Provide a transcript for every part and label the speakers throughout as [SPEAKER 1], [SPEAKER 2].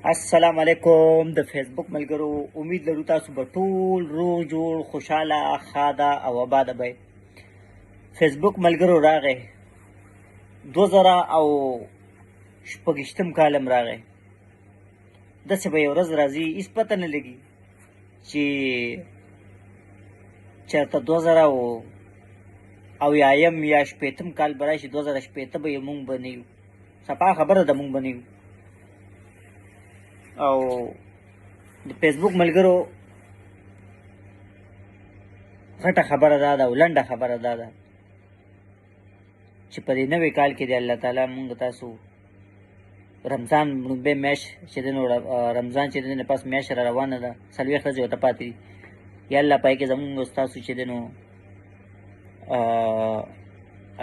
[SPEAKER 1] السلام علیکم د فیسبوک ملګرو، امید لرو تاسو به ټول روغ جوړ خوشحاله ښاده او آباده به. فیسبوک ملګرو راغی 2026 کال هم راغی. داسې به یو ورځ راځي هېڅ پته نه لګي چې چېرته 2000 یا 80 کال به راشي. 2018 به یې مونږ به نه یو، صفا خبره ده مونږ به نه یو. او د فیسبوک ملګرو غټه خبره دا ده او لنډه خبره دا ده چې په دې نوي کال کې د الله تعالی مونږ تاسو رمضان لومبۍ میاشت چې دی نو رمضان چې دی نه پس میاشت را روانه ده، 40 ورځې ورته پاتې دي. یا الله پاک کې زمونږ ستاسو چې دی نو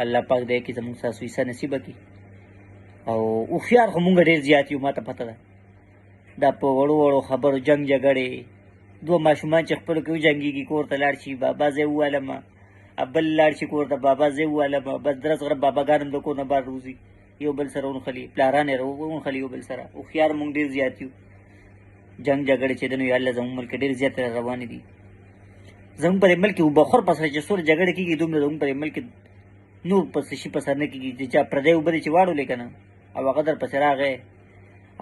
[SPEAKER 1] الله پاک دی کې زمونږ ستاسو عیسه نصیبه کړي. او هوښیار خو مونږ ډېر زیات یو، ما ته پته ده. دا په وړو وړو خبرو جنګ جګړې، دوه ماشومان چې خپلو کې وجنګېږي، کور ته لاړ شي بابا زه ووالمه، بل لاړ شي کور ته بابا زه ووالمه، بس درس غره باباګان هم د کور نه بار روزي، یو بل سره ونښلي، پلاران یې ونښلي یو بل سره. هوښیار مونږ ډېر زیات یو. جنګ جګړې چې دی نو یا الله زموږ ملک ډېر زیات روانې دي. زموږ په دې ملک کې اوبه خور په سر چې څومره جګړې کېږي دومره زموږ په دې ملک کې نور په څه شي په سر نه کېږي. چې چا پردی اوبه دي چې واړولې که نه او هغه در پسې راغی،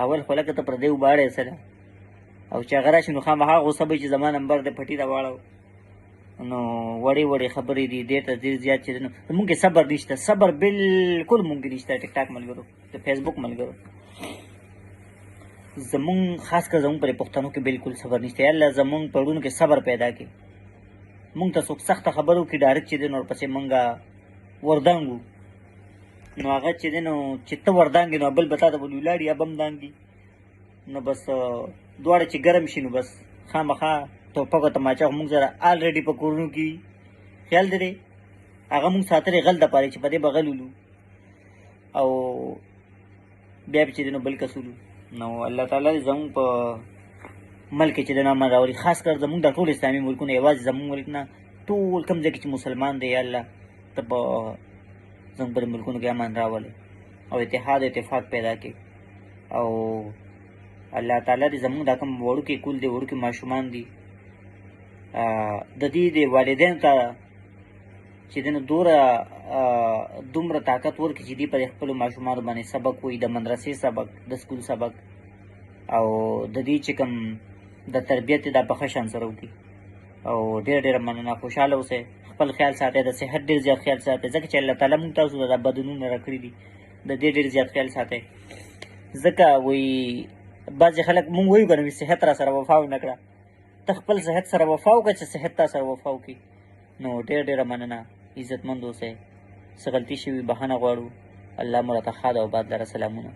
[SPEAKER 1] اول خو لکه ته پردی اوبه اړی سره او چې هغه راشي نو خامخا غوسه به چې زما نمبر دی پټي را واړو. نو وړې وړې خبرې دي، دې ته ډېر زیات چې دی نو مونږ کې صبر نشته، صبر بلکل مونږ کې نشته. ټیک ټاک ملګرو، د فیسبوک ملګرو، زمونږ خاص کر زمونږ پر پښتنو کې بلکل صبر نشته. یا الله زمونږ په وړونو کې صبر پیدا کړي. مونږ ته څوک سخته خبرو کې ډایرکټ چې دی نو ورپسې مونږ وردانګو، نو هغه چې دی نو چې ته وردانګې نو بل به تا ته به ولاړي یا به هم دانګي. نو بس دواړه چې ګرم شي نو بس خامخا ټوپک او تماچه خو مونږ سره آلریډي په کورونو کې وي. خیال دی دی هغه مونږ ساتلې غل دپاره چې په دې به غل ولو او بیا به چې دی نو بل کس ولو. نو الله تعالی زمونږ په ملک کې چې دی نو امن راولي. خاص کر زمونږ د ټول اسلامي ملکونه، یوازې زمونږ ملک نه، ټول کوم ځای کې چې مسلمان دی یا الله ته په زمونږ پر ملکونو کې امن راولي او اتحاد اتفاق پیدا کړي. او الله تعالی دې زمونږ دا کوم وړوکي کول دي، وړوکي ماشومان دي، د دې د والدینو ته چې دی نو دومره طاقت ورکړي چې دوی په خپلو ماشومانو باندې سبق وایي، د مدرسې سبق، د سکول سبق، او د دې چې کوم د تربیت دا په ښه شان سره وکړي. او ډېره ډېره مننه. خوشحاله اوسئ، خپل خیال ساتئ، د صحت ډېر زیات خیال ساتئ، ځکه چې الله تعالی مونږ تاسو ته دا بدنونه راکړي دي، د دې ډېر زیات خیال ساتئ. ځکه وایي بعضې خلک مونږ وایو که نه صحت را سره وفا ونه کړه، ته خپل صحت سره وفا وکړه چې صحت تا سره وفا وکړي. نو ډېر ډېره مننه، عزتمند اوسئ. څه غلطي شوي بښنه غواړو. الله مو راته ښاد او باد لره. سلامونه.